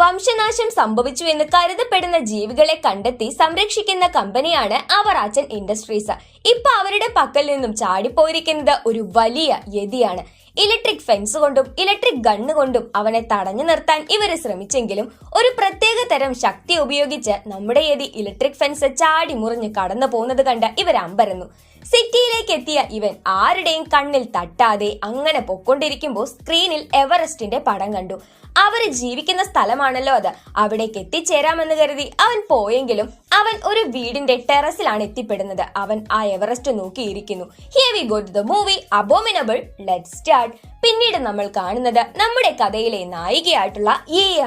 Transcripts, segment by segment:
വംശനാശം സംഭവിച്ചു എന്ന് കരുതപ്പെടുന്ന ജീവികളെ കണ്ടെത്തി സംരക്ഷിക്കുന്ന കമ്പനിയാണ് അവറാച്ചൻ ഇൻഡസ്ട്രീസ്. ഇപ്പൊ അവരുടെ പക്കൽ നിന്നും ചാടിപ്പോയിരിക്കുന്നത് ഒരു വലിയ യതിയാണ്. ഇലക്ട്രിക് ഫെൻസ് കൊണ്ടും ഇലക്ട്രിക് ഗണ്ണ് കൊണ്ടും അവനെ തടഞ്ഞു നിർത്താൻ ഇവര് ശ്രമിച്ചെങ്കിലും ഒരു പ്രത്യേക തരം ശക്തി ഉപയോഗിച്ച് നമ്മുടെ യതി ഇലക്ട്രിക് ഫെൻസ് ചാടി മുറിഞ്ഞ് കടന്നു പോകുന്നത് കണ്ട് ഇവർ അമ്പരന്നു. സിറ്റിയിലേക്ക് എത്തിയ ഇവൻ ആരുടെയും കണ്ണിൽ തട്ടാതെ അങ്ങനെ പൊക്കൊണ്ടിരിക്കുമ്പോൾ സ്ക്രീനിൽ എവറസ്റ്റിന്റെ പടം കണ്ടു. അവര് ജീവിക്കുന്ന സ്ഥലമാണല്ലോ അത്. അവിടേക്ക് എത്തിച്ചേരാമെന്ന് കരുതി അവൻ പോയെങ്കിലും അവൻ ഒരു വീടിന്റെ ടെറസിലാണ് എത്തിപ്പെടുന്നത്. അവൻ ആ എവറസ്റ്റ് നോക്കിയിരിക്കുന്നു. Here we go to the movie Abominable. Let's start. പിന്നീട് നമ്മൾ കാണുന്നത് നമ്മുടെ കഥയിലെ നായികയായിട്ടുള്ള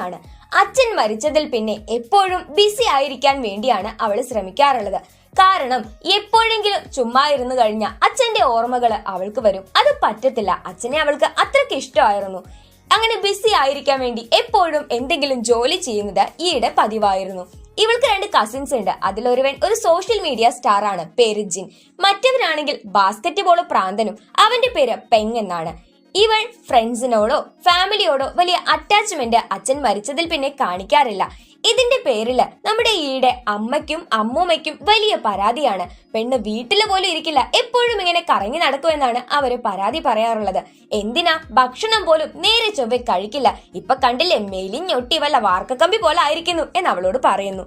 ആണ്. അച്ഛൻ മരിച്ചതിൽ പിന്നെ എപ്പോഴും ബിസി ആയിരിക്കാൻ വേണ്ടിയാണ് അവൾ ശ്രമിക്കാറുള്ളത്. കാരണം എപ്പോഴെങ്കിലും ചുമ്മാ ഇരുന്നു കഴിഞ്ഞാൽ അച്ഛന്റെ ഓർമ്മകൾ അവൾക്ക് വരും. അത് പറ്റത്തില്ല. അച്ഛനെ അവൾക്ക് അത്രയ്ക്ക് ഇഷ്ടമായിരുന്നു. അങ്ങനെ ബിസി ആയിരിക്കാൻ വേണ്ടി എപ്പോഴും എന്തെങ്കിലും ജോലി ചെയ്യുന്നത് ഈയിടെ പതിവായിരുന്നു. ഇവൾക്ക് 2 കസിൻസ് ഉണ്ട്. അതിലൊരുവൻ ഒരു സോഷ്യൽ മീഡിയ സ്റ്റാർ ആണ്, പേര് ജിൻ. മറ്റവനാണെങ്കിൽ ബാസ്കറ്റ് ബോൾ പ്രാന്തനും. അവന്റെ പേര് പെങ് എന്നാണ്. ഇവൾ ഫ്രണ്ട്സിനോടോ ഫാമിലിയോടോ വലിയ അറ്റാച്ച്മെന്റ് അച്ഛൻ മരിച്ചതിൽ പിന്നെ കാണിക്കാറില്ല. ഇതിന്റെ പേരില് നമ്മുടെ ഈയുടെ അമ്മയ്ക്കും അമ്മൂമ്മയ്ക്കും വലിയ പരാതിയാണ്. പെണ്ണ് വീട്ടില് പോലും ഇരിക്കില്ല, എപ്പോഴും ഇങ്ങനെ കറങ്ങി നടക്കുമെന്നാണ് അവര് പരാതി പറയാറുള്ളത്. എന്തിനാ ഭക്ഷണം പോലും നേരെ ചൊവ്വെ കഴിക്കില്ല. ഇപ്പൊ കണ്ടില്ലേ, മെലിഞ്ഞൊട്ടി വല്ല വാർക്കക്കമ്പി പോലെ ആയിരിക്കുന്നു എന്ന് അവളോട് പറയുന്നു.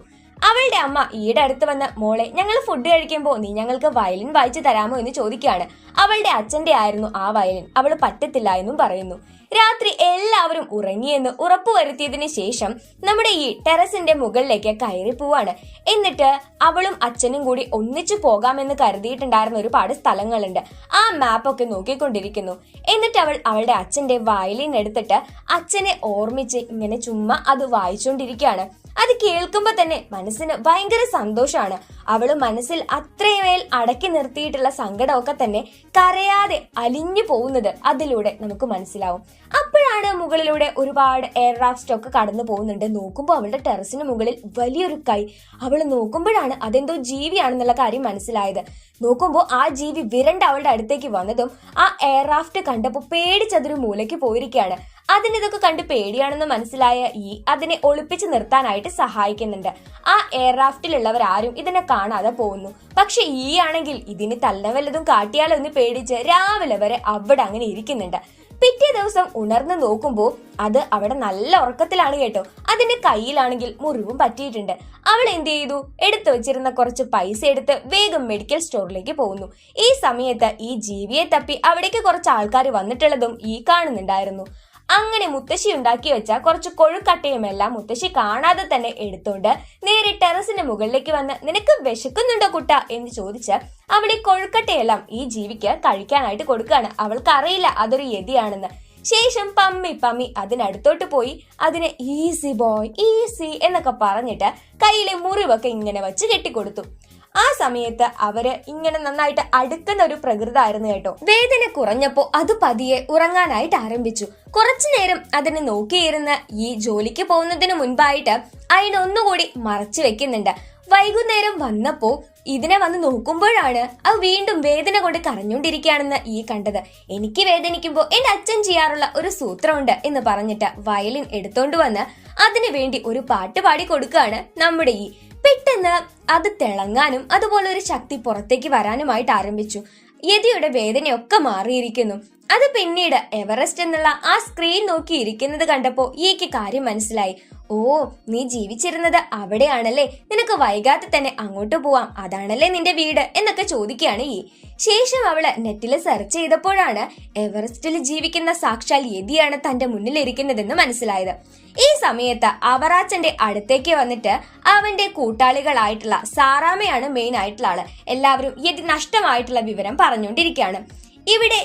അവളുടെ അമ്മ ഈയുടെ അടുത്ത് വന്ന്, മോളെ ഞങ്ങൾ ഫുഡ് കഴിക്കുമ്പോൾ നീ ഞങ്ങൾക്ക് വയലിൻ വായിച്ചു തരാമോ എന്ന് ചോദിക്കുകയാണ്. അവളുടെ അച്ഛന്റെ ആയിരുന്നു ആ വയലിൻ. അവള് പറ്റത്തില്ല എന്നും പറയുന്നു. രാത്രി എല്ലാവരും ഉറങ്ങിയെന്ന് ഉറപ്പുവരുത്തിയതിനു ശേഷം നമ്മുടെ ഈ ടെറസിന്റെ മുകളിലേക്ക് കയറി പോവാണ്. എന്നിട്ട് അവളും അച്ഛനും കൂടി ഒന്നിച്ചു പോകാമെന്ന് കരുതിയിട്ടുണ്ടായിരുന്ന ഒരുപാട് സ്ഥലങ്ങളുണ്ട്. ആ മാപ്പൊക്കെ നോക്കിക്കൊണ്ടിരിക്കുന്നു. എന്നിട്ട് അവൾ അവളുടെ അച്ഛന്റെ വയലിൻ എടുത്തിട്ട് അച്ഛനെ ഓർമ്മിച്ച് ഇങ്ങനെ ചുമ്മാ അത് വായിച്ചുകൊണ്ടിരിക്കുകയാണ്. അത് കേൾക്കുമ്പോ തന്നെ മനസ്സിന് ഭയങ്കര സന്തോഷമാണ്. അവള് മനസ്സിൽ അത്രമേൽ അടക്കി നിർത്തിയിട്ടുള്ള സങ്കടമൊക്കെ തന്നെ കരയാതെ അലിഞ്ഞു പോകുന്നത് അതിലൂടെ നമുക്ക് മനസ്സിലാവും. അപ്പോഴാണ് മുകളിലൂടെ ഒരുപാട് എയർക്രാഫ്റ്റ് ഒക്കെ കടന്നു പോകുന്നുണ്ട്. നോക്കുമ്പോൾ അവളുടെ ടെറസിന് മുകളിൽ വലിയൊരു കൈ. അവള് നോക്കുമ്പോഴാണ് അതെന്തോ ജീവിയാണെന്നുള്ള കാര്യം മനസ്സിലായത്. നോക്കുമ്പോൾ ആ ജീവി വിരണ്ട അവളുടെ അടുത്തേക്ക് വന്നതും ആ എയർക്രാഫ്റ്റ് കണ്ടപ്പോൾ പേടിച്ചതൊരു മൂലയ്ക്ക് പോയിരിക്കുകയാണ്. അതിനിതൊക്കെ കണ്ട് പേടിയാണെന്ന് മനസ്സിലായ അതിനെ ഒളിപ്പിച്ച് നിർത്താനായിട്ട് സഹായിക്കുന്നുണ്ട്. ആ എയർക്രാഫ്റ്റിലുള്ളവരാരും ഇതിനെ കാണാതെ പോകുന്നു. പക്ഷെ ആണെങ്കിൽ ഇതിന് തല്ല വല്ലതും കാട്ടിയാലോ എന്ന് പേടിച്ച് രാവിലെ വരെ അവിടെ അങ്ങനെ ഇരിക്കുന്നുണ്ട്. പിറ്റേ ദിവസം ഉണർന്ന് നോക്കുമ്പോൾ അത് അവിടെ നല്ല ഉറക്കത്തിലാണ് കേട്ടോ. അതിന്റെ കയ്യിലാണെങ്കിൽ മുറിവും പറ്റിയിട്ടുണ്ട്. അവൾ എന്ത് ചെയ്തു? എടുത്തു വെച്ചിരുന്ന കുറച്ച് പൈസ എടുത്ത് വേഗം മെഡിക്കൽ സ്റ്റോറിലേക്ക് പോകുന്നു. ഈ സമയത്ത് ഈ ജീവിയെ തപ്പി അവിടേക്ക് കുറച്ച് ആൾക്കാർ വന്നിട്ടുള്ളതും കാണുന്നുണ്ടായിരുന്നു. അങ്ങനെ മുത്തശ്ശി ഉണ്ടാക്കി വെച്ച കുറച്ച് കൊഴുക്കട്ടയുമെല്ലാം മുത്തശ്ശി കാണാതെ തന്നെ എടുത്തോണ്ട് നേരെ ടെറസിന്റെ മുകളിലേക്ക് വന്ന്, നിനക്ക് വിശക്കുന്നുണ്ടോ കുട്ട എന്ന് ചോദിച്ച് അവിടെ കൊഴുക്കട്ടയെല്ലാം ഈ ജീവിക്ക് കഴിക്കാനായിട്ട് കൊടുക്കുകയാണ്. അവൾക്ക് അറിയില്ല അതൊരു യതിയാണെന്ന്. ശേഷം പമ്മി അതിനടുത്തോട്ട് പോയി അതിനെ ഈസി ബോയ് ഈസി എന്നൊക്കെ പറഞ്ഞിട്ട് കയ്യിലെ മുറിവൊക്കെ ഇങ്ങനെ വെച്ച് കെട്ടിക്കൊടുത്തു. ആ സമയത്ത് അവര് ഇങ്ങനെ നന്നായിട്ട് അടുക്കുന്ന ഒരു പ്രകൃതമായിരുന്നു കേട്ടോ. വേദന കുറഞ്ഞപ്പോ അത് പതിയെ ഉറങ്ങാനായിട്ട് ആരംഭിച്ചു. കുറച്ചു നേരം അതിനെ നോക്കിയിരുന്ന് ജോലിക്ക് പോകുന്നതിന് മുൻപായിട്ട് അതിനൊന്നുകൂടി മറച്ചു വെക്കുന്നുണ്ട്. വൈകുന്നേരം വന്നപ്പോ ഇതിനെ വന്ന് നോക്കുമ്പോഴാണ് അത് വീണ്ടും വേദന കൊണ്ട് കരഞ്ഞുകൊണ്ടിരിക്കുകയാണെന്ന് കണ്ടത്. എനിക്ക് വേദനിക്കുമ്പോൾ എന്റെ അച്ഛൻ ചെയ്യാറുള്ള ഒരു സൂത്രമുണ്ട് എന്ന് പറഞ്ഞിട്ട് വയലിൻ എടുത്തോണ്ട് വന്ന് അതിനു വേണ്ടി ഒരു പാട്ട് പാടി കൊടുക്കുകയാണ് നമ്മുടെ പെട്ടെന്ന് അത് തിളങ്ങാനും അതുപോലെ ഒരു ശക്തി പുറത്തേക്ക് വരാനുമായിട്ട് ആരംഭിച്ചു. യതിയുടെ വേദനയൊക്കെ മാറിയിരിക്കുന്നു. അത് പിന്നീട് എവറസ്റ്റ് എന്നുള്ള ആ സ്ക്രീൻ നോക്കി ഇരിക്കുന്നത് കണ്ടപ്പോ കാര്യം മനസ്സിലായി. ഓ, നീ ജീവിച്ചിരുന്നത് അവിടെയാണല്ലേ, നിനക്ക് വൈകാതെ തന്നെ അങ്ങോട്ട് പോവാം, അതാണല്ലേ നിന്റെ വീട് എന്നൊക്കെ ചോദിക്കുകയാണ് ശേഷം അവള് നെറ്റിൽ സെർച്ച് ചെയ്തപ്പോഴാണ് എവറസ്റ്റിൽ ജീവിക്കുന്ന സാക്ഷാൽ യതിയാണ് തന്റെ മുന്നിലിരിക്കുന്നതെന്ന് മനസ്സിലായത്. ഈ സമയത്ത് അവറാച്ചന്റെ അടുത്തേക്ക് വന്നിട്ട് അവന്റെ കൂട്ടാളികളായിട്ടുള്ള സാറാമയാണ് മെയിൻ ആയിട്ടുള്ള ആള്. എല്ലാവരും യതി നഷ്ടമായിട്ടുള്ള വിവരം പറഞ്ഞുകൊണ്ടിരിക്കുകയാണ്. ഇവിടെ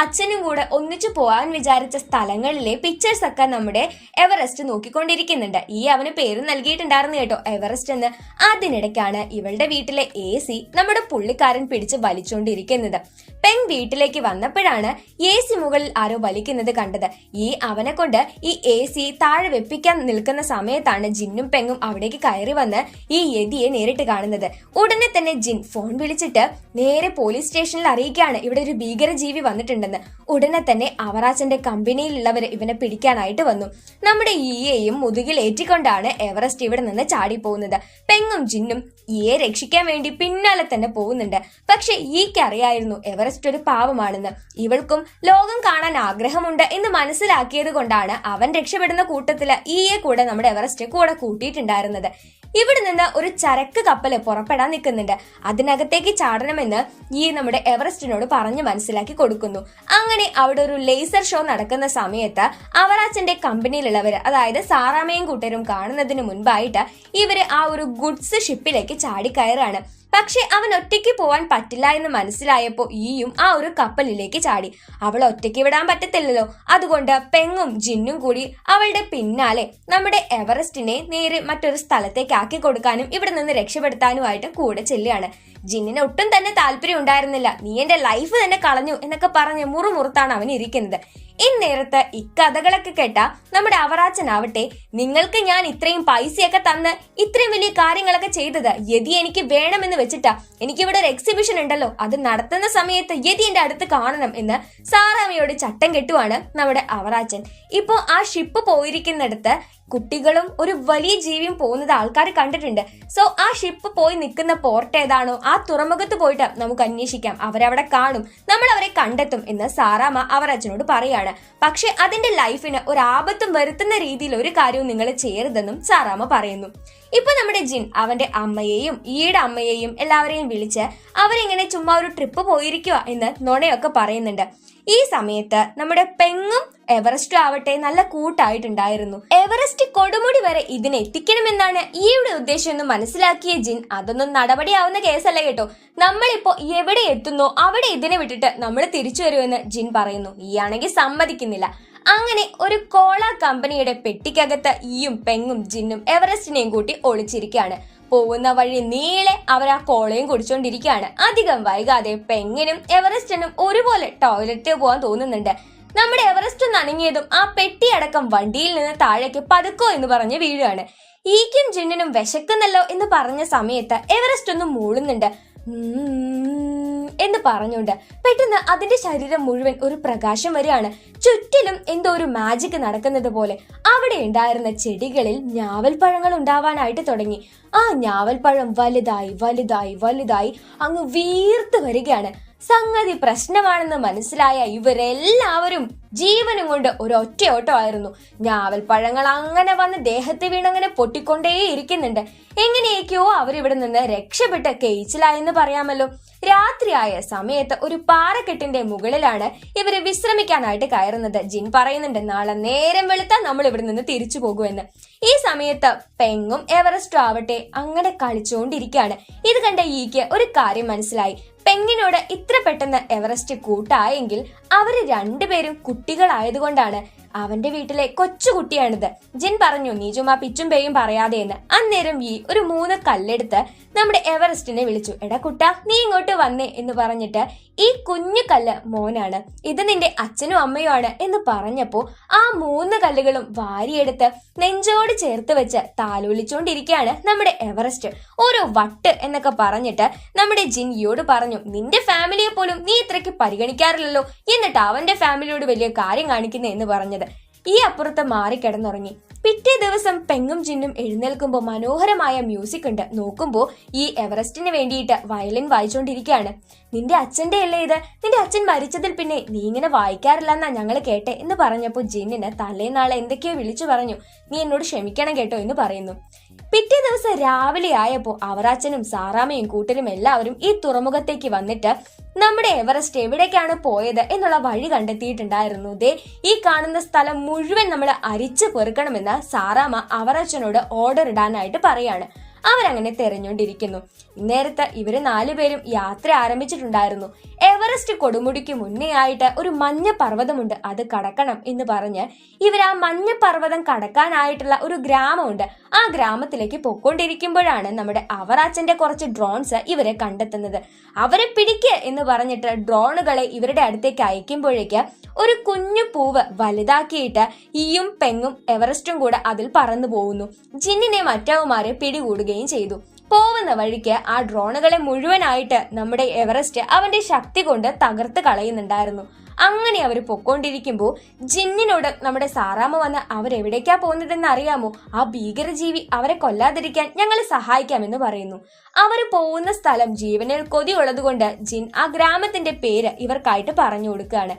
അച്ഛനും കൂടെ ഒന്നിച്ചു പോകാൻ വിചാരിച്ച സ്ഥലങ്ങളിലെ പിക്ചേഴ്സ് ഒക്കെ നമ്മുടെ എവറസ്റ്റ് നോക്കിക്കൊണ്ടിരിക്കുന്നുണ്ട്. അവന് പേര് നൽകിയിട്ടുണ്ടായിരുന്നു കേട്ടോ, എവറസ്റ്റ് എന്ന്. അതിനിടയ്ക്കാണ് ഇവളുടെ വീട്ടിലെ AC നമ്മുടെ പുള്ളിക്കാരൻ പിടിച്ച് വലിച്ചുകൊണ്ടിരിക്കുന്നത്. പെങ് വീട്ടിലേക്ക് വന്നപ്പോഴാണ് AC മുകളിൽ ആരോ വലിക്കുന്നത് കണ്ടത്. അവനെ കൊണ്ട് AC താഴെ വെപ്പിക്കാൻ നിൽക്കുന്ന സമയത്താണ് ജിന്നും പെങ്ങും അവിടേക്ക് കയറി വന്ന് യതിയെ നേരിട്ട് കാണുന്നത്. ഉടനെ തന്നെ ജിൻ ഫോൺ വിളിച്ചിട്ട് നേരെ പോലീസ് സ്റ്റേഷനിൽ അറിയിക്കുകയാണ് ഇവിടെ ഒരു ഭീകരജീവി വന്നിട്ടുണ്ടെന്ന്. ഉടനെ തന്നെ അവറാച്ചന്റെ കമ്പനിയിലുള്ളവർ ഇവനെ പിടിക്കാനായിട്ട് വന്നു. നമ്മുടെ ഈയെയും മുതുകിൽ ഏറ്റിക്കൊണ്ടാണ് എവറസ്റ്റ് ഇവിടെ നിന്ന് ചാടിപ്പോകുന്നത്. പെങ്ങും ജിന്നും ഈയെ രക്ഷിക്കാൻ വേണ്ടി പിന്നാലെ തന്നെ പോകുന്നുണ്ട്. പക്ഷെ ഈക്ക് അറിയായിരുന്നു എവറസ്റ്റ് ഒരു പാവമാണെന്ന്. ഇവൾക്കും ലോകം കാണാൻ ആഗ്രഹമുണ്ട് എന്ന് മനസ്സിലാക്കിയത് കൊണ്ടാണ് അവൻ രക്ഷപ്പെടുന്ന കൂട്ടത്തില് ഈയെ കൂടെ നമ്മുടെ എവറസ്റ്റ് കൂടെ കൂട്ടിയിട്ടുണ്ടായിരുന്നത്. ഇവിടെ നിന്ന് ഒരു ചരക്ക് കപ്പല് പുറപ്പെടാൻ നിൽക്കുന്നുണ്ട്. അതിനകത്തേക്ക് ചാടണമെന്ന് ഈ നമ്മുടെ എവറസ്റ്റിനോട് പറഞ്ഞു മനസ്സിലാക്കി കൊടുക്കുന്നു. അങ്ങനെ അവിടെ ഒരു ലേസർ ഷോ നടക്കുന്ന സമയത്ത് അവറാച്ചന്റെ കമ്പനിയിലുള്ളവര്, അതായത് സാറാമയും കൂട്ടരും കാണുന്നതിന് മുൻപായിട്ട് ഇവര് ആ ഒരു ഗുഡ്സ് ഷിപ്പിലേക്ക് ചാടിക്കയറാണ്. പക്ഷെ അവൻ ഒറ്റയ്ക്ക് പോവാൻ പറ്റില്ല എന്ന് മനസ്സിലായപ്പോ ഈയും ആ ഒരു കപ്പലിലേക്ക് ചാടി. അവൾ ഒറ്റയ്ക്ക് വിടാൻ പറ്റത്തില്ലല്ലോ. അതുകൊണ്ട് പെങ്ങും ജിന്നും കൂടി അവളുടെ പിന്നാലെ നമ്മുടെ എവറസ്റ്റിനെ നേരെ മറ്റൊരു സ്ഥലത്തേക്ക് ആക്കി കൊടുക്കാനും ഇവിടെ നിന്ന് രക്ഷപ്പെടുത്താനുമായിട്ട് കൂടെ ചെല്ലുകയാണ്. ജിന്നിന് ഒട്ടും തന്നെ താല്പര്യം ഉണ്ടായിരുന്നില്ല. നീ എന്റെ ലൈഫ് തന്നെ കളഞ്ഞു എന്നൊക്കെ പറഞ്ഞ് മുറുമുറുത്താണ് അവൻ ഇരിക്കുന്നത്. ഇന്നേരത്ത് ഇക്കഥകളൊക്കെ കേട്ട നമ്മുടെ അവറാച്ചനാവട്ടെ, നിങ്ങൾക്ക് ഞാൻ ഇത്രയും പൈസയൊക്കെ തന്ന് ഇത്രയും വലിയ കാര്യങ്ങളൊക്കെ ചെയ്തത് യതി എനിക്ക് വേണമെന്ന് വെച്ചിട്ടാ. എനിക്കിവിടെ ഒരു എക്സിബിഷൻ ഉണ്ടല്ലോ, അത് നടത്തുന്ന സമയത്ത് യതി എന്റെ അടുത്ത് കാണണം എന്ന് സാറാമയോട് ചട്ടം കെട്ടുവാണ് നമ്മുടെ അവറാച്ചൻ. ഇപ്പോ ആ ഷിപ്പ് പോയിരിക്കുന്നിടത്ത് കുട്ടികളും ഒരു വലിയ ജീവിയും പോകുന്നത് ആൾക്കാർ കണ്ടിട്ടുണ്ട്. സോ ആ ഷിപ്പ് പോയി നിൽക്കുന്ന പോർട്ട് ഏതാണോ ആ തുറമുഖത്ത് പോയിട്ട് നമുക്ക് അന്വേഷിക്കാം, അവരവിടെ കാണും, നമ്മൾ അവരെ കണ്ടെത്തും എന്ന് സാറാമ അവറച്ചനോട് പറയാണ്. പക്ഷെ അതിന്റെ ലൈഫിന് ഒരു ആപത്തും വരുത്തുന്ന രീതിയിൽ ഒരു കാര്യവും നിങ്ങൾ ചെയ്യരുതെന്നും സാറാമ പറയുന്നു. ഇപ്പൊ നമ്മുടെ ജിൻ അവന്റെ അമ്മയെയും ഈയുടെ അമ്മയെയും എല്ലാവരെയും വിളിച്ച് അവരിങ്ങനെ ചുമ്മാ ഒരു ട്രിപ്പ് പോയിരിക്കുക എന്ന് നുണയൊക്കെ പറയുന്നുണ്ട്. ഈ സമയത്ത് നമ്മുടെ പെങ്ങും എവറസ്റ്റും ആവട്ടെ നല്ല കൂട്ടായിട്ടുണ്ടായിരുന്നു. എവറസ്റ്റ് കൊടുമുടി വരെ ഇതിനെ എത്തിക്കണമെന്നാണ് ഈയുടെ ഉദ്ദേശം എന്ന് മനസ്സിലാക്കിയ ജിൻ, അതൊന്നും നടപടിയാവുന്ന കേസല്ല കേട്ടോ, നമ്മളിപ്പോ എവിടെ എത്തുന്നോ അവിടെ ഇതിനെ വിട്ടിട്ട് നമ്മൾ തിരിച്ചു വരുമെന്ന് ജിൻ പറയുന്നു. ഈ ആണെങ്കിൽ സമ്മതിക്കുന്നില്ല. അങ്ങനെ ഒരു കോള കമ്പനിയുടെ പെട്ടിക്കകത്ത് ഈയും പെങ്ങും ജിന്നും എവറസ്റ്റിനെയും കൂട്ടി ഒളിച്ചിരിക്കുകയാണ്. പോകുന്ന വഴി നീളെ അവർ ആ കോളയും കുടിച്ചോണ്ടിരിക്കുകയാണ്. അധികം വൈകാതെ പെങ്ങിനും എവറസ്റ്റിനും ഒരുപോലെ ടോയ്ലറ്റ് പോകാൻ തോന്നുന്നുണ്ട്. നമ്മുടെ എവറസ്റ്റ് നനങ്ങിയതും ആ പെട്ടി അടക്കം വണ്ടിയിൽ നിന്ന് താഴേക്ക് പതുക്കോ എന്ന് പറഞ്ഞ് വീഴുകയാണ്. ഈക്കും ജിന്നിനും വിശക്കുന്നല്ലോ എന്ന് പറഞ്ഞ സമയത്ത് എവറസ്റ്റ് ഒന്ന് മൂളുന്നുണ്ട് എന്ന് പറഞ്ഞുകൊണ്ട്. പെട്ടെന്ന് അതിന്റെ ശരീരം മുഴുവൻ ഒരു പ്രകാശം വരികയാണ്. ചുറ്റിലും എന്തോ ഒരു മാജിക് നടക്കുന്നത് പോലെ അവിടെ ഉണ്ടായിരുന്ന ചെടികളിൽ ഞാവൽപ്പഴങ്ങൾ ഉണ്ടാവാനായിട്ട് തുടങ്ങി. ആ ഞാവൽപ്പഴം വലുതായി വലുതായി വലുതായി അങ്ങ് വീർത്ത് വരികയാണ്. സംഗതി പ്രശ്നമാണെന്ന് മനസ്സിലായ ഇവരെല്ലാവരും ജീവനും കൊണ്ട് ഒരു ഒറ്റയോട്ടമായിരുന്നു. ഞാവൽപ്പഴങ്ങൾ അങ്ങനെ വന്ന് ദേഹത്ത് വീണങ്ങനെ പൊട്ടിക്കൊണ്ടേ ഇരിക്കുന്നുണ്ട്. എങ്ങനെയൊക്കെയോ അവരിവിടെ നിന്ന് രക്ഷപ്പെട്ട് കേച്ചിലായെന്ന് പറയാമല്ലോ. രാത്രിയായ സമയത്ത് ഒരു പാറക്കെട്ടിന്റെ മുകളിലാണ് ഇവര് വിശ്രമിക്കാനായിട്ട് കയറുന്നത്. ജിൻ പറയുന്നുണ്ട്, നാളെ നേരം വെളുത്താൽ നമ്മൾ ഇവിടെ നിന്ന് തിരിച്ചു പോകുമെന്ന്. ഈ സമയത്ത് പെങ്ങും എവറസ്റ്റും ആവട്ടെ അങ്ങനെ കളിച്ചുകൊണ്ടിരിക്കുകയാണ്. ഇത് കണ്ട ഈക്ക് ഒരു കാര്യം മനസ്സിലായി. പെങ്ങിനോട് ഇത്ര പെട്ടെന്ന് എവറസ്റ്റ് കൂട്ടായെങ്കിൽ അവര് രണ്ടുപേരും കുട്ടികളായതുകൊണ്ടാണ്. അവന്റെ വീട്ടിലെ കൊച്ചുകുട്ടിയാണിത്. ജിൻ പറഞ്ഞു, നീ ചുമ്മാ പിച്ചും പേയും പറയാതെ എന്ന്. അന്നേരം ഈ ഒരു 3 കല്ലെടുത്ത് നമ്മുടെ എവറസ്റ്റിനെ വിളിച്ചു. എടാ കുട്ടാ, നീ ഇങ്ങോട്ട് വന്നേ എന്ന് പറഞ്ഞിട്ട്, ഈ കുഞ്ഞു കല്ല് മോനാണ്, ഇത് നിന്റെ അച്ഛനും അമ്മയും ആണ് എന്ന് പറഞ്ഞപ്പോ ആ 3 കല്ലുകളും വാരിയെടുത്ത് നെഞ്ചോട് ചേർത്ത് വെച്ച് താലോലിച്ചോണ്ടിരിക്കുകയാണ് നമ്മുടെ എവറസ്റ്റ്. ഓരോ വട്ട് എന്നൊക്കെ പറഞ്ഞിട്ട് നമ്മുടെ ജിൻയോട് പറഞ്ഞു, നിന്റെ ഫാമിലിയെ പോലും നീ ഇത്രയ്ക്ക് പരിഗണിക്കാറില്ലല്ലോ, എന്നിട്ട് അവന്റെ ഫാമിലിയോട് വലിയ കാര്യം കാണിക്കുന്നേ എന്ന് പറഞ്ഞത്. ഈ അപ്പുറത്ത് മാറിക്കിടന്നുറങ്ങി. പിറ്റേ ദിവസം പെങ്ങും ജിന്നും എഴുന്നേൽക്കുമ്പോൾ മനോഹരമായ മ്യൂസിക് ഉണ്ട്. നോക്കുമ്പോ ഈ എവറസ്റ്റിന് വേണ്ടിയിട്ട് വയലിൻ വായിച്ചോണ്ടിരിക്കുകയാണ്. നിന്റെ അച്ഛന്റെ അല്ലേ ഇത്? നിന്റെ അച്ഛൻ മരിച്ചതിൽ പിന്നെ നീ ഇങ്ങനെ വായിക്കാറില്ലെന്നാ ഞങ്ങൾ കേട്ടെ എന്ന് പറഞ്ഞപ്പോ ജിന്നിന് തലേനാളെ എന്തൊക്കെയോ വിളിച്ചു പറഞ്ഞു, നീ എന്നോട് ക്ഷമിക്കണം കേട്ടോ എന്ന് പറയുന്നു. പിറ്റേ ദിവസം രാവിലെ ആയപ്പോ അവറാച്ചനും സാറാമയും കൂട്ടരും എല്ലാവരും ഈ തുറമുഖത്തേക്ക് വന്നിട്ട് നമ്മുടെ എവറസ്റ്റ് എവിടേക്കാണ് പോയത് എന്നുള്ള വഴി കണ്ടെത്തിയിട്ടുണ്ടായിരുന്നു. ദേ ഈ കാണുന്ന സ്ഥലം മുഴുവൻ നമ്മൾ അരിച്ചു പെറുക്കണമെന്ന് സാറാമ അവറാച്ചനോട് ഓർഡർ ഇടാനായിട്ട് പറയാണ്. അവരങ്ങനെ തെരഞ്ഞുകൊണ്ടിരിക്കുന്നു. ഇന്നേരത്ത് ഇവര് 4 പേരും യാത്ര ആരംഭിച്ചിട്ടുണ്ടായിരുന്നു. എവറസ്റ്റ് കൊടുമുടിക്ക് മുന്നേ ആയിട്ട് ഒരു മഞ്ഞ പർവ്വതമുണ്ട്, അത് കടക്കണം എന്ന് പറഞ്ഞ് ഇവർ ആ മഞ്ഞ പർവ്വതം കടക്കാനായിട്ടുള്ള ഒരു ഗ്രാമമുണ്ട്. ആ ഗ്രാമത്തിലേക്ക് പൊക്കോണ്ടിരിക്കുമ്പോഴാണ് നമ്മുടെ അവറാച്ചന്റെ കുറച്ച് ഡ്രോൺസ് ഇവരെ കണ്ടെത്തുന്നത്. അവരെ പിടിക്ക് എന്ന് പറഞ്ഞിട്ട് ഡ്രോണുകളെ ഇവരുടെ അടുത്തേക്ക് അയക്കുമ്പോഴേക്ക് ഒരു കുഞ്ഞു പൂവ് വലുതാക്കിയിട്ട് ഈയും പെങ്ങും എവറസ്റ്റും കൂടെ അതിൽ പറന്നു പോകുന്നു. ജിന്നിനെ മറ്റവന്മാരെ പിടികൂടുകയും ചെയ്തു. പോകുന്ന വഴിക്ക് ആ ഡ്രോണുകളെ മുഴുവനായിട്ട് നമ്മുടെ എവറസ്റ്റ് അവന്റെ ശക്തി കൊണ്ട് തകർത്ത് കളയുന്നുണ്ടായിരുന്നു. അങ്ങനെ അവർ പൊക്കോണ്ടിരിക്കുമ്പോൾ ജിന്നിനോട് നമ്മുടെ സാറാമ്മ വന്ന് അവരെവിടേക്കാ പോകുന്നതെന്ന് അറിയാമോ, ആ ഭീകരജീവി അവരെ കൊല്ലാതിരിക്കാൻ ഞങ്ങൾ സഹായിക്കാമെന്ന് പറയുന്നു. അവർ പോകുന്ന സ്ഥലം ജീവനിൽ കൊതിയുള്ളതുകൊണ്ട് ജിൻ ആ ഗ്രാമത്തിന്റെ പേര് ഇവർക്കായിട്ട് പറഞ്ഞു കൊടുക്കുകയാണ്.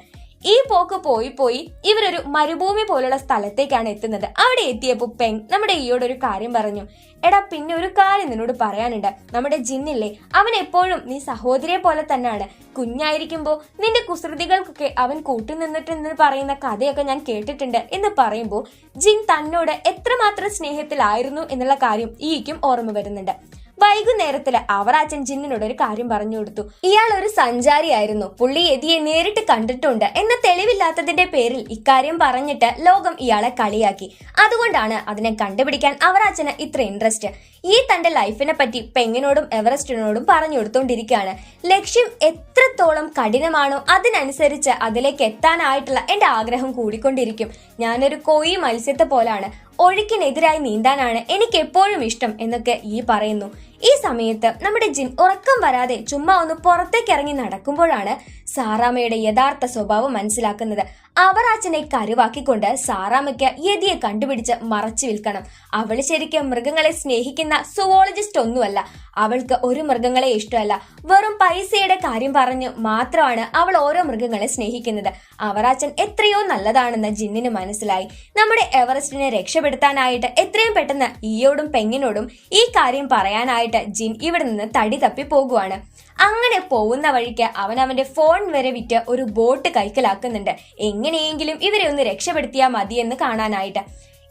ഈ പോക്ക് പോയി ഇവരൊരു മരുഭൂമി പോലുള്ള സ്ഥലത്തേക്കാണ് എത്തുന്നത്. അവിടെ എത്തിയപ്പോൾ പെങ് നമ്മുടെ ഈയോടൊരു കാര്യം പറഞ്ഞു. എടാ, പിന്നെ ഒരു കാര്യം നിന്നോട് പറയാനുണ്ട്. നമ്മുടെ ജിന്നില്ലേ, അവൻ എപ്പോഴും നീ സഹോദരിയെ പോലെ തന്നെയാണ്. കുഞ്ഞായിരിക്കുമ്പോ നിന്റെ കുസൃതികൾക്കൊക്കെ അവൻ കൂട്ടുനിന്നിട്ടെന്ന് പറയുന്ന കഥയൊക്കെ ഞാൻ കേട്ടിട്ടുണ്ട് എന്ന് പറയുമ്പോൾ ജിൻ തന്നോട് എത്രമാത്രം സ്നേഹത്തിലായിരുന്നു എന്നുള്ള കാര്യം ഈക്കും ഓർമ്മ വരുന്നുണ്ട്. വൈകുന്നേരത്തില് അവറാച്ചൻ ജിന്നിനോട് ഒരു കാര്യം പറഞ്ഞു കൊടുത്തു. ഇയാൾ ഒരു സഞ്ചാരിയായിരുന്നു, പുള്ളി യതിയെ നേരിട്ട് കണ്ടിട്ടുണ്ട് എന്ന തെളിവില്ലാത്തതിന്റെ പേരിൽ ഇക്കാര്യം പറഞ്ഞിട്ട് ലോകം ഇയാളെ കളിയാക്കി. അതുകൊണ്ടാണ് അതിനെ കണ്ടുപിടിക്കാൻ അവറാച്ചന് ഇത്ര ഇൻട്രസ്റ്റ്. ഈ തന്റെ ലൈഫിനെ പറ്റി പെങ്ങിനോടും എവറസ്റ്റിനോടും പറഞ്ഞു കൊടുത്തോണ്ടിരിക്കുകയാണ്. ലക്ഷ്യം എത്രത്തോളം കഠിനമാണോ അതിനനുസരിച്ച് അതിലേക്ക് എത്താനായിട്ടുള്ള എന്റെ ആഗ്രഹം കൂടിക്കൊണ്ടിരിക്കും. ഞാനൊരു കോയി മത്സ്യത്തെ പോലാണ്, ഒഴുക്കിനെതിരായി നീന്താനാണ് എനിക്ക് എപ്പോഴും ഇഷ്ടം എന്നൊക്കെ ഈ പറയുന്നു. ഈ സമയത്ത് നമ്മുടെ ജിൻ ഉറക്കം വരാതെ ചുമ്മാ ഒന്ന് പുറത്തേക്ക് ഇറങ്ങി നടക്കുമ്പോഴാണ് സാറാമ്മയുടെ യഥാർത്ഥ സ്വഭാവം മനസ്സിലാക്കുന്നത്. അവറാച്ചനെ കരുവാക്കിക്കൊണ്ട് സാറാമ്മയ്ക്ക് യതിയെ കണ്ടുപിടിച്ച് മറച്ചു വിൽക്കണം. അവൾ ശരിക്കും മൃഗങ്ങളെ സ്നേഹിക്കുന്ന സുവോളജിസ്റ്റ് ഒന്നുമല്ല. അവൾക്ക് ഒരു മൃഗങ്ങളെ ഇഷ്ടമല്ല. വെറും പൈസയുടെ കാര്യം പറഞ്ഞു മാത്രമാണ് അവൾ ഓരോ മൃഗങ്ങളെ സ്നേഹിക്കുന്നത്. അവറാച്ചൻ എത്രയോ നല്ലതാണെന്ന് ജിന്നിന് മനസ്സിലായി. നമ്മുടെ എവറസ്റ്റിനെ രക്ഷപ്പെടുത്താനായിട്ട് എത്രയും പെട്ടെന്ന് ഈയോടും പെങ്ങിനോടും ഈ കാര്യം പറയാനായിട്ട് ജിൻ ഇവിടെ നിന്ന് തടി തപ്പി പോകുവാണ്. അങ്ങനെ പോകുന്ന വഴിക്ക് അവൻ അവന്റെ ഫോൺ വരെ വിറ്റ് ഒരു ബോട്ട് കൈക്കലാക്കുന്നുണ്ട്. എങ്ങനെയെങ്കിലും ഇവരെ ഒന്ന് രക്ഷപ്പെടുത്തിയാൽ മതിയെന്ന് കാണാനായിട്ട്.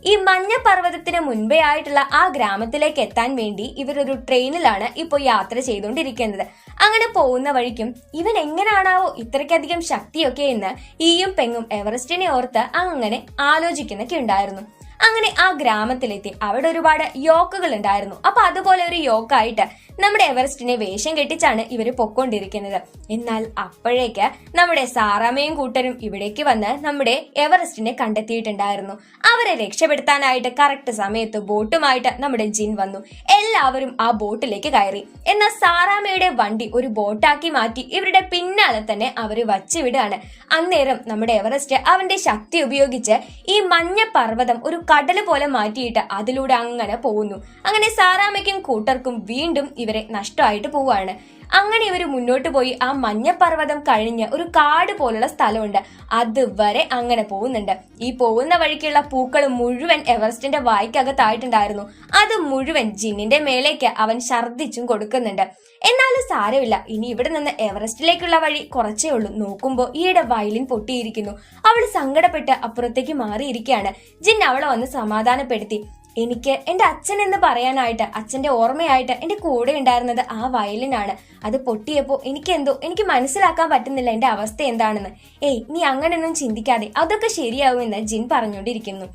ഈ മഞ്ഞ പർവ്വതത്തിന് മുൻപേ ആയിട്ടുള്ള ആ ഗ്രാമത്തിലേക്ക് എത്താൻ വേണ്ടി ഇവരൊരു ട്രെയിനിലാണ് ഇപ്പോൾ യാത്ര ചെയ്തുകൊണ്ടിരിക്കുന്നത്. അങ്ങനെ പോകുന്ന വഴിക്കും ഇവൻ എങ്ങനെയാണാവോ ഇത്രയ്ക്കധികം ശക്തിയൊക്കെ എന്ന് ഈയും പെങ്ങും എവറസ്റ്റിനെ ഓർത്ത് അങ്ങനെ ആലോചിക്കുന്നൊക്കെ ഉണ്ടായിരുന്നു. അങ്ങനെ ആ ഗ്രാമത്തിലെത്തി. അവിടെ ഒരുപാട് യോക്കുകൾ ഉണ്ടായിരുന്നു. അപ്പൊ അതുപോലെ ഒരു യോക്കായിട്ട് നമ്മുടെ എവറസ്റ്റിനെ വേഷം കെട്ടിച്ചാണ് ഇവര് പൊക്കോണ്ടിരിക്കുന്നത്. എന്നാൽ അപ്പോഴേക്ക് നമ്മുടെ സാറാമ്മയും കൂട്ടരും ഇവിടേക്ക് വന്ന് നമ്മുടെ എവറസ്റ്റിനെ കണ്ടെത്തിയിട്ടുണ്ടായിരുന്നു. അവരെ രക്ഷപ്പെടുത്താനായിട്ട് കറക്റ്റ് സമയത്ത് ബോട്ടുമായിട്ട് നമ്മുടെ ജിൻ വന്നു. എല്ലാവരും ആ ബോട്ടിലേക്ക് കയറി. എന്നാൽ സാറാമ്മയുടെ വണ്ടി ഒരു ബോട്ടാക്കി മാറ്റി ഇവരുടെ പിന്നാലെ തന്നെ അവര് വച്ചുവിടുകയാണ്. അന്നേരം നമ്മുടെ എവറസ്റ്റ് അവന്റെ ശക്തി ഉപയോഗിച്ച് ഈ മഞ്ഞ പർവ്വതം ഒരു കടല് പോലെ മാറ്റിയിട്ട് അതിലൂടെ അങ്ങനെ പോകുന്നു. അങ്ങനെ സാറാമ്മയ്ക്കും കൂട്ടർക്കും വീണ്ടും ഇവരെ നഷ്ടമായിട്ട് പോവുകയാണ്. അങ്ങനെ ഇവർ മുന്നോട്ട് പോയി ആ മഞ്ഞപ്പർവ്വതം കഴിഞ്ഞ് ഒരു കാട് പോലുള്ള സ്ഥലമുണ്ട്, അതുവരെ അങ്ങനെ പോകുന്നുണ്ട്. ഈ പോകുന്ന വഴിക്കുള്ള പൂക്കൾ മുഴുവൻ എവറസ്റ്റിന്റെ വായ്ക്കകത്തായിട്ടുണ്ടായിരുന്നു. അത് മുഴുവൻ ജിന്നിന്റെ മേലേക്ക് അവൻ ഛർദ്ദിച്ചും കൊടുക്കുന്നുണ്ട്. എന്നാലും സാരമില്ല, ഇനി ഇവിടെ നിന്ന് എവറസ്റ്റിലേക്കുള്ള വഴി കുറച്ചേ ഉള്ളൂ. നോക്കുമ്പോൾ ഈയുടെ വയലിൻ പൊട്ടിയിരിക്കുന്നു. അവൾ സങ്കടപ്പെട്ട് അപ്പുറത്തേക്ക് മാറിയിരിക്കുകയാണ്. ജിൻ അവളെ വന്ന് സമാധാനപ്പെടുത്തി. എനിക്ക് എന്റെ അച്ഛൻ എന്ന് പറയാനായിട്ട്, അച്ഛന്റെ ഓർമ്മയായിട്ട് എന്റെ കൂടെ ഉണ്ടായിരുന്നത് ആ വയലിനാണ്. അത് പൊട്ടിയപ്പോ എനിക്ക് മനസ്സിലാക്കാൻ പറ്റുന്നില്ല എന്റെ അവസ്ഥ എന്താണെന്ന്. ഏയ്, നീ അങ്ങനെയൊന്നും ചിന്തിക്കാതെ, അതൊക്കെ ശരിയാവുമെന്ന് ജിൻ പറഞ്ഞുകൊണ്ടിരിക്കുന്നു.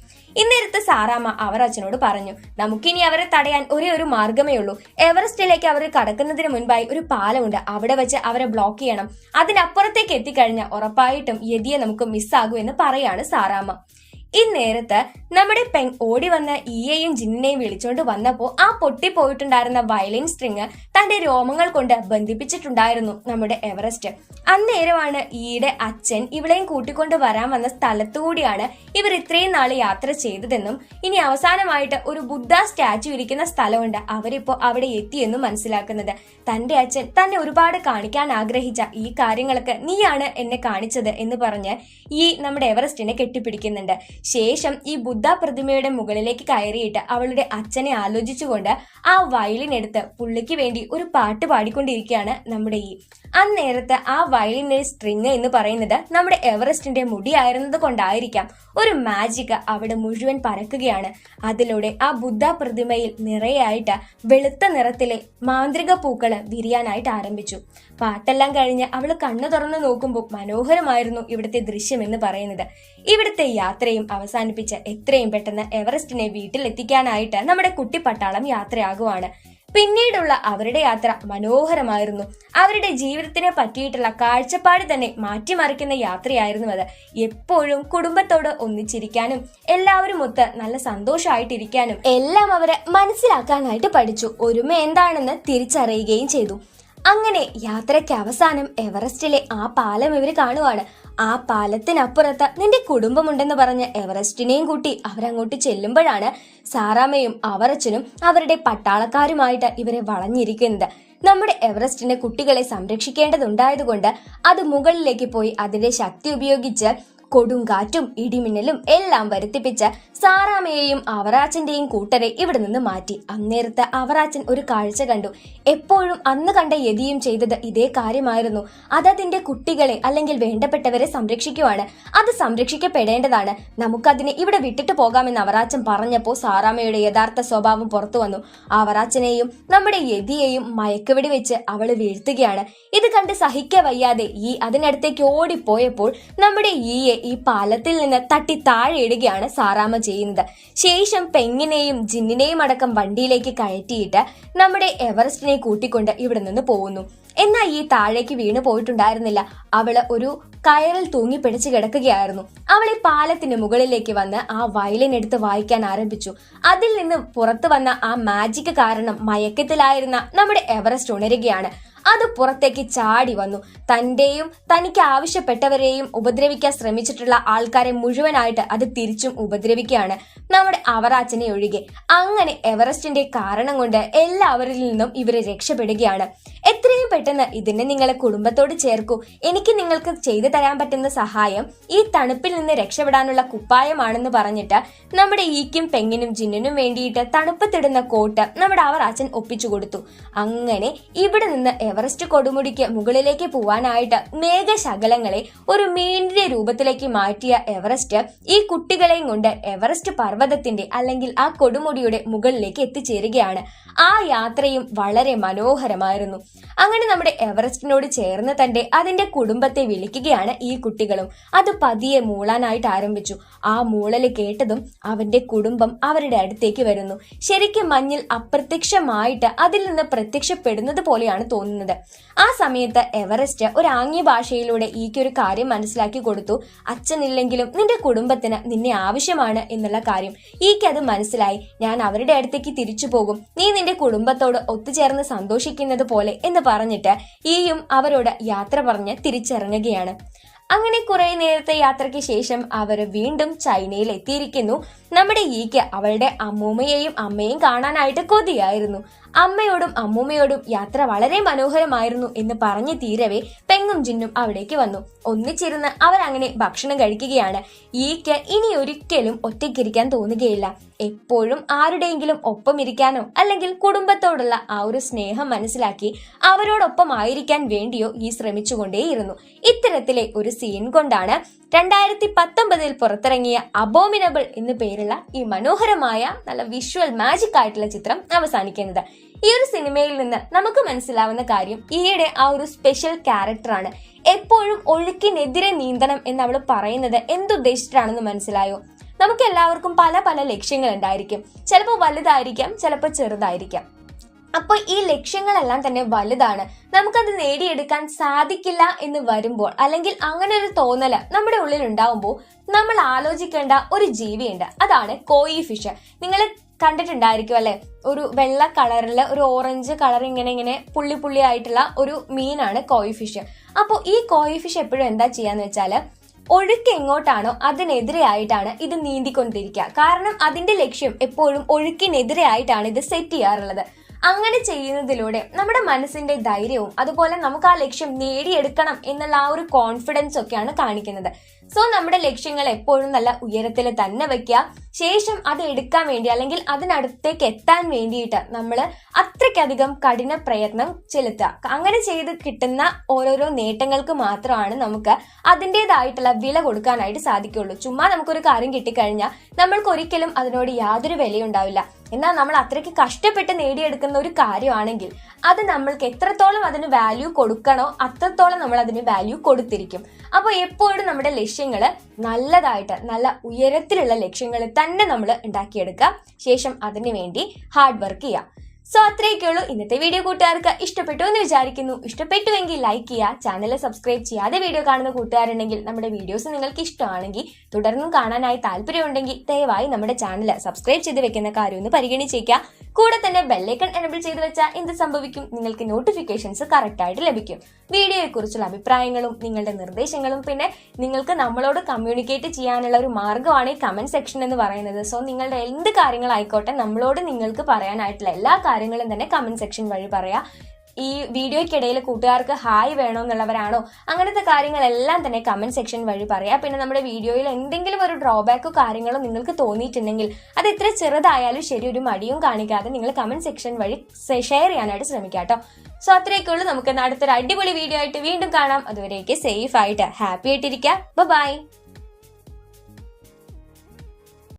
ഇന്നേരത്ത് സാറാമ്മ അവർ അച്ഛനോട് പറഞ്ഞു, നമുക്കിനി അവരെ തടയാൻ ഒരേ ഒരു മാർഗമേ ഉള്ളൂ. എവറസ്റ്റിലേക്ക് അവർ കടക്കുന്നതിന് മുൻപായി ഒരു പാലമുണ്ട്, അവിടെ വെച്ച് അവരെ ബ്ലോക്ക് ചെയ്യണം. അതിനപ്പുറത്തേക്ക് എത്തിക്കഴിഞ്ഞാൽ ഉറപ്പായിട്ടും യതിയെ നമുക്ക് മിസ്സാകും എന്ന് പറയാണ് സാറാമ്മ. ഇന്നേരത്ത് നമ്മുടെ പെങ് ഓടി വന്ന് ഈയെയും ജിന്നിനെയും വിളിച്ചോണ്ട് വന്നപ്പോ ആ പൊട്ടിപ്പോയിട്ടുണ്ടായിരുന്ന വയലിൻ സ്ട്രിങ് തന്റെ രോമങ്ങൾ കൊണ്ട് ബന്ധിപ്പിച്ചിട്ടുണ്ടായിരുന്നു നമ്മുടെ എവറസ്റ്റ്. അന്നേരമാണ് ഈയുടെ അച്ഛൻ ഇവളെയും കൂട്ടിക്കൊണ്ട് വരാൻ വന്ന സ്ഥലത്തുകൂടിയാണ് ഇവർ ഇത്രയും നാള് യാത്ര ചെയ്തതെന്നും ഇനി അവസാനമായിട്ട് ഒരു ബുദ്ധ സ്റ്റാച്ചു ഇരിക്കുന്ന സ്ഥലമുണ്ട്, അവരിപ്പോ അവിടെ എത്തിയെന്നും മനസ്സിലാക്കുന്നത്. തന്റെ അച്ഛൻ തന്നെ ഒരുപാട് കാണിക്കാൻ ആഗ്രഹിച്ച ഈ കാര്യങ്ങളൊക്കെ നീയാണ് എന്നെ കാണിച്ചത് എന്ന് പറഞ്ഞ് ഈ നമ്മുടെ എവറസ്റ്റിനെ കെട്ടിപ്പിടിക്കുന്നുണ്ട്. ശേഷം ഈ ബുദ്ധ പ്രതിമയുടെ മുകളിലേക്ക് കയറിയിട്ട് അവളുടെ അച്ഛനെ ആലോചിച്ചുകൊണ്ട് ആ വയലിൻ എടുത്ത് പുള്ളിക്ക് വേണ്ടി ഒരു പാട്ട് പാടിക്കൊണ്ടിരിക്കുകയാണ് നമ്മുടെ ഈ. അന്നേരത്ത് ആ വയലിന്റെ സ്ട്രിങ് എന്ന് പറയുന്നത് നമ്മുടെ എവറസ്റ്റിന്റെ മുടിയായിരുന്നത് കൊണ്ടായിരിക്കാം ഒരു മാജിക് അവിടെ മുഴുവൻ പരക്കുകയാണ്. അതിലൂടെ ആ ബുദ്ധ പ്രതിമയിൽ നിറയായിട്ട് വെളുത്ത നിറത്തിലെ മാന്ത്രിക പൂക്കള് വിരിയാനായിട്ട് ആരംഭിച്ചു. പാട്ടെല്ലാം കഴിഞ്ഞ് അവള് കണ്ണു തുറന്നു നോക്കുമ്പോൾ മനോഹരമായിരുന്നു ഇവിടുത്തെ ദൃശ്യം എന്ന് പറയുന്നത്. ഇവിടുത്തെ യാത്രയും അവസാനിപ്പിച്ച് എത്രയും പെട്ടെന്ന് എവറസ്റ്റിനെ വീട്ടിലെത്തിക്കാനായിട്ട് നമ്മുടെ കുട്ടിപ്പട്ടാളം യാത്രയാകുവാണ്. പിന്നീടുള്ള അവരുടെ യാത്ര മനോഹരമായിരുന്നു. അവരുടെ ജീവിതത്തിനെ പറ്റിയിട്ടുള്ള കാഴ്ചപ്പാട് തന്നെ മാറ്റിമറിക്കുന്ന യാത്രയായിരുന്നു അത്. എപ്പോഴും കുടുംബത്തോട് ഒന്നിച്ചിരിക്കാനും എല്ലാവരും ഒത്ത് നല്ല സന്തോഷമായിട്ടിരിക്കാനും എല്ലാം അവരെ മനസ്സിലാക്കാനായിട്ട് പഠിച്ചു. ഒരുമ എന്താണെന്ന് തിരിച്ചറിയുകയും ചെയ്തു. അങ്ങനെ യാത്രയ്ക്ക് അവസാനം എവറസ്റ്റിലെ ആ പാലം ഇവര് കാണുവാണ്. ആ പാലത്തിനപ്പുറത്ത് നിന്റെ കുടുംബമുണ്ടെന്ന് പറഞ്ഞ് എവറസ്റ്റിനെയും കൂട്ടി അവരങ്ങോട്ട് ചെല്ലുമ്പോഴാണ് സാറാമ്മയും അവറച്ചനും അവരുടെ പട്ടാളക്കാരുമായിട്ട് ഇവരെ വളഞ്ഞിരിക്കുന്നത്. നമ്മുടെ എവറസ്റ്റിന്റെ കുട്ടികളെ സംരക്ഷിക്കേണ്ടതുണ്ടായതുകൊണ്ട് അത് മുകളിലേക്ക് പോയി അതിന്റെ ശക്തി ഉപയോഗിച്ച് കൊടുങ്കാറ്റും ഇടിമിന്നലും എല്ലാം വരുത്തിപ്പിച്ച് സാറാമ്മയെയും അവറാച്ചന്റെയും കൂട്ടരെ ഇവിടെ നിന്ന് മാറ്റി. അന്നേരത്ത് അവറാച്ചൻ ഒരു കാഴ്ച കണ്ടു. എപ്പോഴും അന്ന് കണ്ട യതിയും ചെയ്തത് ഇതേ കാര്യമായിരുന്നു. അതതിന്റെ കുട്ടികളെ അല്ലെങ്കിൽ വേണ്ടപ്പെട്ടവരെ സംരക്ഷിക്കുവാണ്. അത് സംരക്ഷിക്കപ്പെടേണ്ടതാണ്. നമുക്കതിനെ ഇവിടെ വിട്ടിട്ട് പോകാമെന്ന് അവറാച്ചൻ പറഞ്ഞപ്പോൾ സാറാമ്മയുടെ യഥാർത്ഥ സ്വഭാവം പുറത്തു വന്നു. അവറാച്ചനെയും നമ്മുടെ യതിയെയും മയക്കുവെടി വെച്ച് അവള് വീഴ്ത്തുകയാണ്. ഇത് കണ്ട് സഹിക്കവയ്യാതെ അതിനടുത്തേക്ക് ഓടിപ്പോയപ്പോൾ നമ്മുടെ ഈ പാലത്തിൽ നിന്ന് തട്ടി താഴെ ഇടുകയാണ് സാറാമ്മ ചെയ്യുന്നത്. ശേഷം പെങ്ങിനെയും ജിന്നിനെയും അടക്കം വണ്ടിയിലേക്ക് കയറ്റിയിട്ട് നമ്മുടെ എവറസ്റ്റിനെ കൂട്ടിക്കൊണ്ട് ഇവിടെ നിന്ന് പോകുന്നു. എന്നാൽ താഴേക്ക് വീണു പോയിട്ടുണ്ടായിരുന്നില്ല. അവള് ഒരു കയറിൽ തൂങ്ങി പിടിച്ചു കിടക്കുകയായിരുന്നു. അവളെ പാലത്തിന് മുകളിലേക്ക് വന്ന് ആ വയലിൻ എടുത്ത് വായിക്കാൻ ആരംഭിച്ചു. അതിൽ നിന്ന് പുറത്തു വന്ന ആ മാജിക് കാരണം മയക്കത്തിലായിരുന്ന നമ്മുടെ എവറസ്റ്റ് ഉണരുകയാണ്. അത് പുറത്തേക്ക് ചാടി വന്നു. തന്റെയും തനിക്ക് ആവശ്യപ്പെട്ടവരെയും ഉപദ്രവിക്കാൻ ശ്രമിച്ചിട്ടുള്ള ആൾക്കാരെ മുഴുവനായിട്ട് അത് തിരിച്ചും ഉപദ്രവിക്കുകയാണ്, നമ്മുടെ അവറാച്ചനെ ഒഴികെ. അങ്ങനെ എവറസ്റ്റിന്റെ കാരണം കൊണ്ട് എല്ലാവരിൽ നിന്നും ഇവര് രക്ഷപ്പെടുകയാണ്. എത്രയും പെട്ടെന്ന് ഇതിനെ നിങ്ങളെ കുടുംബത്തോട് ചേർക്കൂ. എനിക്ക് നിങ്ങൾക്ക് ചെയ്തു തരാൻ പറ്റുന്ന സഹായം ഈ തണുപ്പിൽ നിന്ന് രക്ഷപ്പെടാനുള്ള കുപ്പായമാണെന്ന് പറഞ്ഞിട്ട് നമ്മുടെ ഈക്കും പെങ്ങിനും ജിന്നിനും വേണ്ടിയിട്ട് തണുപ്പത്തിടുന്ന കോട്ട് നമ്മുടെ അവറാച്ചൻ ഒപ്പിച്ചു കൊടുത്തു. അങ്ങനെ ഇവിടെ നിന്ന് എവറസ്റ്റ് കൊടുമുടിക്ക് മുകളിലേക്ക് പോവാനായിട്ട് മേഘശകലങ്ങളെ ഒരു മീനിന്റെ രൂപത്തിലേക്ക് മാറ്റിയ എവറസ്റ്റ് ഈ കുട്ടികളെയും കൊണ്ട് എവറസ്റ്റ് പർവ്വതത്തിന്റെ അല്ലെങ്കിൽ ആ കൊടുമുടിയുടെ മുകളിലേക്ക് എത്തിച്ചേരുകയാണ്. ആ യാത്രയും വളരെ മനോഹരമായിരുന്നു. അങ്ങനെ നമ്മുടെ എവറസ്റ്റിനോട് ചേർന്ന് തന്നെ അതിന്റെ കുടുംബത്തെ വിളിക്കുകയാണ് ഈ കുട്ടികളും. അത് പതിയെ മൂളാനായിട്ട് ആരംഭിച്ചു. ആ മൂളല് കേട്ടതും അവന്റെ കുടുംബം അവരുടെ അടുത്തേക്ക് വരുന്നു. ശരിക്കും മഞ്ഞിൽ അപ്രത്യക്ഷമായിട്ട് അതിൽ നിന്ന് പ്രത്യക്ഷപ്പെടുന്നത് പോലെയാണ് തോന്നുന്നത്. ആ സമയത്ത് എവറസ്റ്റ് ഒരു ആംഗ്യ ഭാഷയിലൂടെ ഈക്കൊരു കാര്യം മനസ്സിലാക്കി കൊടുത്തു. അച്ഛനില്ലെങ്കിലും നിന്റെ കുടുംബത്തിന് നിന്നെ ആവശ്യമാണ് എന്നുള്ള കാര്യം ഈക്കത് മനസ്സിലായി. ഞാൻ അവരുടെ അടുത്തേക്ക് തിരിച്ചു പോകും, നീ നിന്റെ കുടുംബത്തോട് ഒത്തുചേർന്ന് സന്തോഷിക്കുന്നത് പോലെ എന്ന് പറഞ്ഞിട്ട് ഈയും അവരോട് യാത്ര പറഞ്ഞ് തിരിച്ചിറങ്ങുകയാണ്. അങ്ങനെ കുറെ നേരത്തെ യാത്രയ്ക്ക് ശേഷം അവർ വീണ്ടും ചൈനയിൽ എത്തിയിരിക്കുന്നു. നമ്മുടെ ഈക്ക് അവളുടെ അമ്മൂമ്മയെയും അമ്മയും കാണാനായിട്ട് കൊതിയായിരുന്നു. അമ്മയോടും അമ്മൂമ്മയോടും യാത്ര വളരെ മനോഹരമായിരുന്നു എന്ന് പറഞ്ഞു തീരവേ പെങ്ങും ജിന്നും അവിടേക്ക് വന്നു. ഒന്നിച്ചിരുന്ന് അവരങ്ങനെ ഭക്ഷണം കഴിക്കുകയാണ്. ഈക്ക് ഇനി ഒരിക്കലും ഒറ്റയ്ക്കിരിക്കാൻ തോന്നുകയില്ല. എപ്പോഴും ആരുടെയെങ്കിലും ഒപ്പം ഇരിക്കാനോ അല്ലെങ്കിൽ കുടുംബത്തോടുള്ള ആ ഒരു സ്നേഹം മനസ്സിലാക്കി അവരോടൊപ്പം ആയിരിക്കാൻ വേണ്ടിയോ ഈ ശ്രമിച്ചുകൊണ്ടേയിരുന്നു. ഇത്തരത്തിലെ ഒരു സീൻ കൊണ്ടാണ് 2019 പുറത്തിറങ്ങിയ അബോമിനബിൾ എന്നു പേരുള്ള ഈ മനോഹരമായ നല്ല വിഷ്വൽ മാജിക് ആയിട്ടുള്ള ചിത്രം അവസാനിക്കുന്നത്. ഈ ഒരു സിനിമയിൽ നിന്ന് നമുക്ക് മനസ്സിലാവുന്ന കാര്യം ഈയുടെ ആ ഒരു സ്പെഷ്യൽ ക്യാരക്ടറാണ്. എപ്പോഴും ഒഴുക്കിനെതിരെ നീന്തണം എന്ന് അവൾ പറയുന്നത് എന്തുദ്ദേശിച്ചിട്ടാണെന്ന് മനസ്സിലായോ? നമുക്ക് എല്ലാവർക്കും പല പല ലക്ഷ്യങ്ങൾ ഉണ്ടായിരിക്കും. ചിലപ്പോൾ വലുതായിരിക്കാം, ചിലപ്പോൾ ചെറുതായിരിക്കാം. അപ്പോൾ ഈ ലക്ഷ്യങ്ങളെല്ലാം തന്നെ വലുതാണ്. നമുക്കത് നേടിയെടുക്കാൻ സാധിക്കില്ല എന്ന് വരുമ്പോൾ അല്ലെങ്കിൽ അങ്ങനെ ഒരു തോന്നല് നമ്മുടെ ഉള്ളിൽ ഉണ്ടാവുമ്പോൾ നമ്മൾ ആലോചിക്കേണ്ട ഒരു ജീവിയുണ്ട്. അതാണ് കോയി ഫിഷ്. നിങ്ങൾ കണ്ടിട്ടുണ്ടായിരിക്കും അല്ലെ? ഒരു വെള്ള കളറില് ഒരു ഓറഞ്ച് കളർ ഇങ്ങനെ പുള്ളി പുള്ളി ആയിട്ടുള്ള ഒരു മീനാണ് കോയി ഫിഷ്. അപ്പോൾ ഈ കോയി ഫിഷ് എപ്പോഴും എന്താ ചെയ്യാന്ന് വെച്ചാല് ഒഴുക്ക് എങ്ങോട്ടാണോ അതിനെതിരെ ആയിട്ടാണ് ഇത് നീന്തിക്കൊണ്ടിരിക്കുക. കാരണം അതിന്റെ ലക്ഷ്യം എപ്പോഴും ഒഴുക്കിനെതിരെ ആയിട്ടാണ് ഇത് സെറ്റ് ചെയ്യാറുള്ളത്. അങ്ങനെ ചെയ്യുന്നതിലൂടെ നമ്മുടെ മനസ്സിന്റെ ധൈര്യവും അതുപോലെ നമുക്ക് ആ ലക്ഷ്യം നേടിയെടുക്കണം എന്നുള്ള ആ ഒരു കോൺഫിഡൻസ് ഒക്കെയാണ് കാണിക്കുന്നത്. സോ നമ്മുടെ ലക്ഷ്യങ്ങൾ എപ്പോഴും നല്ല ഉയരത്തിൽ തന്നെ വെക്കുക. ശേഷം അത് എടുക്കാൻ വേണ്ടി അല്ലെങ്കിൽ അതിനടുത്തേക്ക് എത്താൻ വേണ്ടിയിട്ട് നമ്മൾ അത്രയ്ക്കധികം കഠിന പ്രയത്നം ചെലുത്തുക. അങ്ങനെ ചെയ്ത് കിട്ടുന്ന ഓരോരോ നേട്ടങ്ങൾക്ക് മാത്രമാണ് നമുക്ക് അതിൻ്റെതായിട്ടുള്ള വില കൊടുക്കാനായിട്ട് സാധിക്കുള്ളൂ. ചുമ്മാ നമുക്കൊരു കാര്യം കിട്ടിക്കഴിഞ്ഞാൽ നമ്മൾക്ക് ഒരിക്കലും അതിനോട് യാതൊരു വിലയുണ്ടാവില്ല. എന്നാൽ നമ്മൾ അത്രയ്ക്ക് കഷ്ടപ്പെട്ട് നേടിയെടുക്കുന്ന ഒരു കാര്യമാണെങ്കിൽ അത് നമ്മൾക്ക് എത്രത്തോളം അതിന് വാല്യൂ കൊടുക്കണോ അത്രത്തോളം നമ്മൾ അതിന് വാല്യൂ കൊടുത്തിരിക്കും. അപ്പോൾ എപ്പോഴും നമ്മുടെ ലക്ഷ്യങ്ങള് നല്ലതായിട്ട് നല്ല ഉയരത്തിലുള്ള ലക്ഷ്യങ്ങൾ തന്നെ നമ്മൾ ഉണ്ടാക്കിയെടുക്കുക. ശേഷം അതിനു വേണ്ടി ഹാർഡ് വർക്ക് ചെയ്യുക. സോ അത്രയൊക്കെയുള്ളൂ ഇന്നത്തെ വീഡിയോ. കൂട്ടുകാർക്ക് ഇഷ്ടപ്പെട്ടു എന്ന് വിചാരിക്കുന്നു. ഇഷ്ടപ്പെട്ടുവെങ്കിൽ ലൈക്ക് ചെയ്യുക, ചാനൽ സബ്സ്ക്രൈബ് ചെയ്യാതെ വീഡിയോ കാണുന്ന കൂട്ടുകാരുണ്ടെങ്കിൽ നമ്മുടെ വീഡിയോസ് നിങ്ങൾക്ക് ഇഷ്ടമാണെങ്കിൽ തുടർന്നും കാണാനായി താല്പര്യമുണ്ടെങ്കിൽ ദയവായി നമ്മുടെ ചാനൽ സബ്സ്ക്രൈബ് ചെയ്ത് വെക്കുന്ന കാര്യം ഒന്ന് പരിഗണിച്ചേക്കുക. കൂടെ തന്നെ ബെല്ലൈക്കൺ എനബിൾ ചെയ്ത് വെച്ചാൽ എന്ത് സംഭവിക്കും, നിങ്ങൾക്ക് നോട്ടിഫിക്കേഷൻസ് കറക്റ്റ് ആയിട്ട് ലഭിക്കും. വീഡിയോയെ കുറിച്ചുള്ള അഭിപ്രായങ്ങളും നിങ്ങളുടെ നിർദ്ദേശങ്ങളും പിന്നെ നിങ്ങൾക്ക് നമ്മളോട് കമ്മ്യൂണിക്കേറ്റ് ചെയ്യാനുള്ള ഒരു മാർഗ്ഗമാണ് ഈ കമന്റ് സെക്ഷൻ എന്ന് പറയുന്നത്. സോ നിങ്ങളുടെ എന്ത് കാര്യങ്ങളായിക്കോട്ടെ നമ്മളോട് നിങ്ങൾക്ക് പറയാനായിട്ടുള്ള എല്ലാ കാര്യങ്ങളും തന്നെ കമന്റ് സെക്ഷൻ വഴി പറയാം. ഈ വീഡിയോയ്ക്കിടയിൽ കൂട്ടുകാർക്ക് ഹായ് വേണോ എന്നുള്ളവരാണോ, അങ്ങനത്തെ കാര്യങ്ങളെല്ലാം തന്നെ കമന്റ് സെക്ഷൻ വഴി പറയാം. പിന്നെ നമ്മുടെ വീഡിയോയിൽ എന്തെങ്കിലും ഒരു ഡ്രോബാക്കോ കാര്യങ്ങളോ നിങ്ങൾക്ക് തോന്നിയിട്ടുണ്ടെങ്കിൽ അത് എത്ര ചെറുതായാലും ശരി, ഒരു മടിയും കാണിക്കാതെ നിങ്ങൾ കമന്റ് സെക്ഷൻ വഴി ഷെയർ ചെയ്യാനായിട്ട് ശ്രമിക്കാം കേട്ടോ. സോ അത്രയൊക്കെ ഉള്ളൂ. നമുക്ക് അടുത്തൊരു അടിപൊളി വീഡിയോ ആയിട്ട് വീണ്ടും കാണാം. അതുവരേക്ക് സേഫ് ആയിട്ട് ഹാപ്പി ആയിട്ടിരിക്കുക. ബൈ.